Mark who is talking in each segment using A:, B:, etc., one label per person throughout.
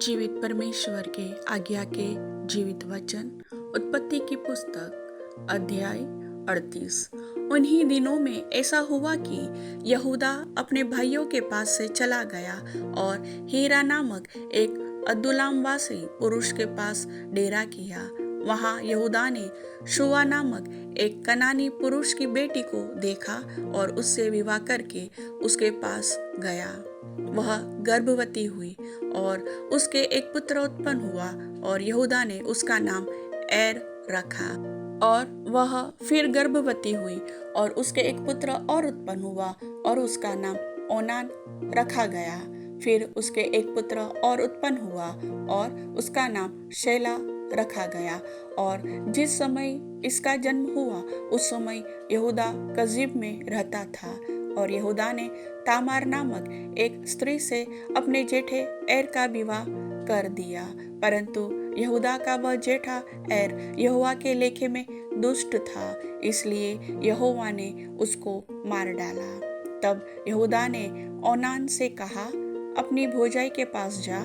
A: जीवित परमेश्वर के आज्ञा के जीवित वचन। उत्पत्ति की पुस्तक अध्याय 38। उन्हीं दिनों में ऐसा हुआ कि यहूदा अपने भाइयों के पास से चला गया और हीरा नामक एक अदुल्लामवासी पुरुष के पास डेरा किया। वहां यहूदा ने शुआ नामक एक कनानी पुरुष की बेटी को देखा और उससे विवाह करके उसके पास गया। वह गर्भवती हुई और उसके एक पुत्र उत्पन्न हुआ और यहूदा ने उसका नाम एर रखा। और वह फिर गर्भवती हुई और उसके एक पुत्र और उत्पन्न हुआ और उसका नाम ओनान रखा गया। फिर उसके एक पुत्र और उत्पन्न हुआ और उसका नाम शेला रखा गया। और जिस समय इसका जन्म हुआ उस समय यहूदा कजीब में रहता था और यहूदा ने तामार नामक एक स्त्री से अपने जेठे एर का विवाह कर दिया। परंतु यहूदा का वह जेठा एर यहोवा के लेखे में दुष्ट था, इसलिए यहोवा ने उसको मार डाला। तब यहूदा ने ओनान से कहा, अपनी भौजाई के पास जा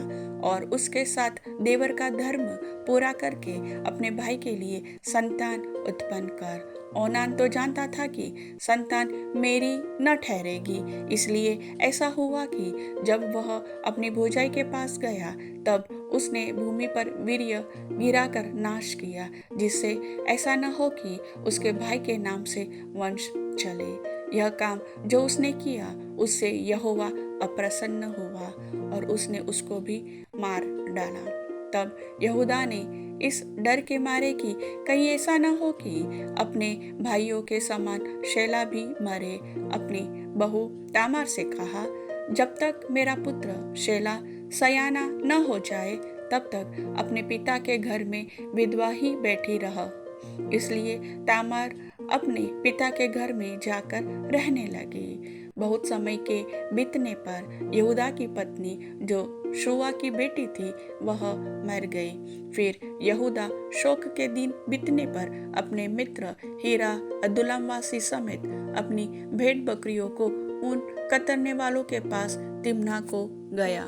A: और उसके साथ देवर का धर्म पूरा करके अपने भाई के लिए संतान उत्पन्न कर। ओनान तो जानता था कि संतान मेरी न ठहरेगी, इसलिए ऐसा हुआ कि जब वह अपनी भौजाई के पास गया तब उसने भूमि पर वीर्य गिराकर नाश किया, जिससे ऐसा न हो कि उसके भाई के नाम से वंश चले। यह काम जो उसने किया उससे यहोवा अप्रसन्न हुआ और उसने उसको भी मार डाला। तब यहूदा ने इस डर के मारे कि कहीं ऐसा न हो कि अपने भाइयों के समान शेला भी मरे, अपनी बहू तामार से कहा, जब तक मेरा पुत्र शेला सयाना न हो जाए तब तक अपने पिता के घर में विधवा ही बैठी रह। इसलिए तामार अपने पिता के घर में जाकर रहने लगी। बहुत समय के बीतने पर यहूदा की पत्नी जो शुआ की बेटी थी वह मर गई। फिर यहूदा शोक के दिन बीतने पर अपने मित्र हीरा अदुल्लामवासी समेत अपनी भेड़ बकरियों को ऊन कतरने वालों के पास तिम्ना को गया।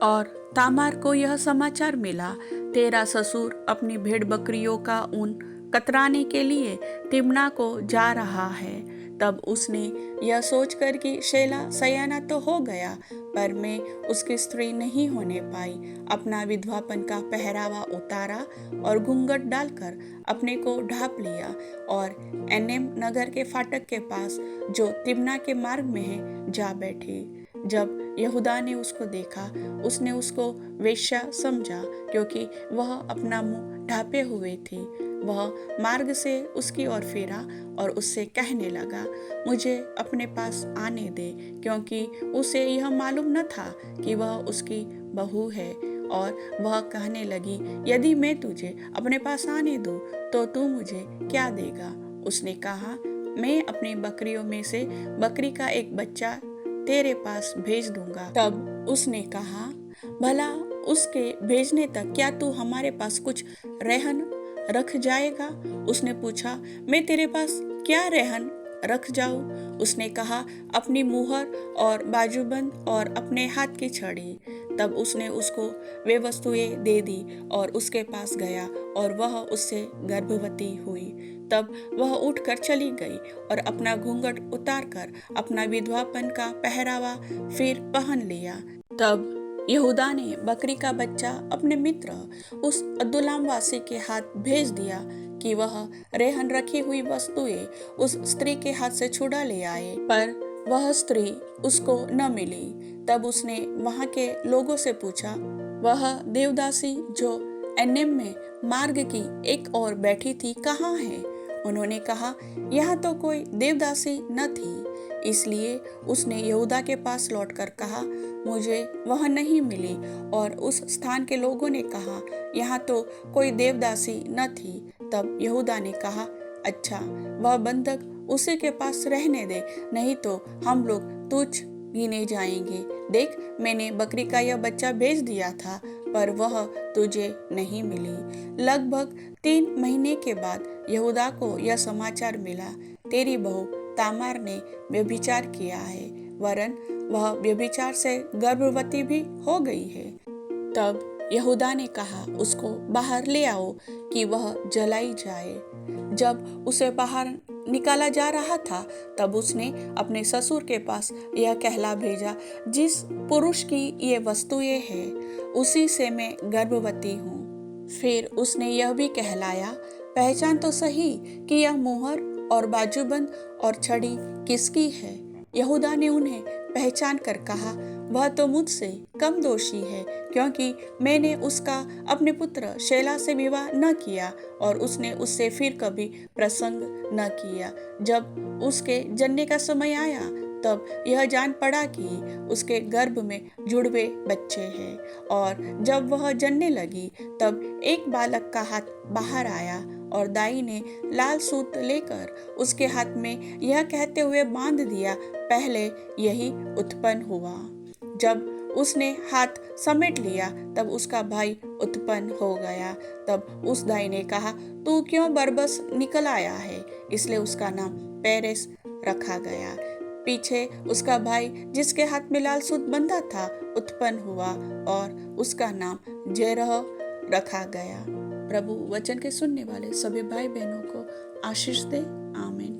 A: और तामार को यह समाचार मिला, तेरा ससुर अपनी भेड़ बकरियों का ऊन कतराने के लिए तिम्ना को जा रहा है। तब उसने यह सोचकर कि शेला सयाना तो हो गया पर मैं उसकी स्त्री नहीं होने पाई, अपना विधवापन का पहरावा उतारा और घूंघट डालकर अपने को ढांप लिया और एनेम नगर के फाटक के पास जो तिम्ना के मार्ग में है जा बैठी। जब यहूदा ने उसको देखा उसने उसको वेश्या समझा, क्योंकि वह अपना मुंह ढांपे हुए थी। वह मार्ग से उसकी ओर फेरा और उससे कहने लगा, मुझे अपने पास आने दे, क्योंकि उसे यह मालूम न था कि वह उसकी बहू है। और वह कहने लगी, यदि मैं तुझे अपने पास आने दूं तो तू मुझे क्या देगा? उसने कहा, मैं अपनी बकरियों में से बकरी का एक बच्चा तेरे पास भेज दूंगा। तब उसने कहा, भला उसके भेजने तक क्या तू हमारे पास कुछ रहन रख जाएगा? उसने पूछा, मैं तेरे पास क्या रहन रख जाऊं? उसने कहा, अपनी मुहर और बाजूबंद और अपने हाथ की छड़ी। तब उसने उसको वे वस्तुएं दे दी और उसके पास गया और वह उससे गर्भवती हुई। तब वह उठकर चली गई और अपना घूंघट उतारकर अपना विधवापन का पहरावा फिर पहन लिया। तब यहूदा ने बकरी का बच्चा अपने मित्र उस अदुल्लामवासी के हाथ भेज दिया कि वह रेहन रखी हुई वस्तुएं उस स्त्री के हाथ से छुड़ा ले आए, पर वह स्त्री उसको न मिली। तब उसने वहां के लोगों से पूछा, वह देवदासी जो एनेम में मार्ग की एक ओर बैठी थी कहाँ है? उन्होंने कहा, यहाँ तो कोई देवदासी न थी। इसलिए उसने यहूदा के पास लौटकर कहा, मुझे वह नहीं मिली। और उस स्थान के लोगों ने कहा, यहाँ तो कोई देवदासी न थी। तब यहूदा ने कहा, अच्छा, वह बंधक उसी के पास रहने दे, नहीं तो हम लोग तुच्छ गिने जाएंगे। देख, मैंने बकरी का यह बच्चा भेज दिया था पर वह तुझे नहीं मिली। लगभग 3 महीने के बाद यहूदा को यह समाचार मिला, तेरी बहू तामार ने व्यभिचार किया है, वरन वह व्यभिचार से गर्भवती भी हो गई है। तब यहूदा ने कहा, उसको बाहर ले आओ कि वह जलाई जाए। जब उसे बाहर निकाला जा रहा था, तब उसने अपने ससुर के पास यह कहला भेजा, जिस पुरुष की ये वस्तुएं हैं, उसी से मैं गर्भवती हूँ। फिर उसने यह भी कहलाया, पहचान तो सही कि यह मुहर और बाजूबंद और छड़ी किसकी है। यहूदा ने उन्हें पहचान कर कहा, वह तो मुझसे कम दोषी है, क्योंकि मैंने उसका अपने पुत्र शेला से विवाह न किया और उसने उससे फिर कभी प्रसंग न किया। जब उसके जन्ने का समय आया, तब यह जान पड़ा कि उसके गर्भ में जुड़वे बच्चे हैं। और जब वह जन्ने लगी, तब एक बालक का हाथ बाहर आया और दाई ने लाल सूत लेकर उसके हाथ में यह कहते हुए बांध दिया, पहले यही उत्पन्न हुआ। जब उसने हाथ समेट लिया, तब उसका भाई उत्पन्न हो गया। तब उस दाई ने कहा, तू क्यों बरबस निकल आया है? इसलिए उसका नाम पेरेस रखा गया। पीछे उसका भाई, जिसके हाथ में लाल सूत बंधा था, उत्पन्न हुआ और उसका नाम जेरह रखा गया। प्रभु वचन के सुनने वाले सभी भाई बहनों को आशीष दे। आमीन।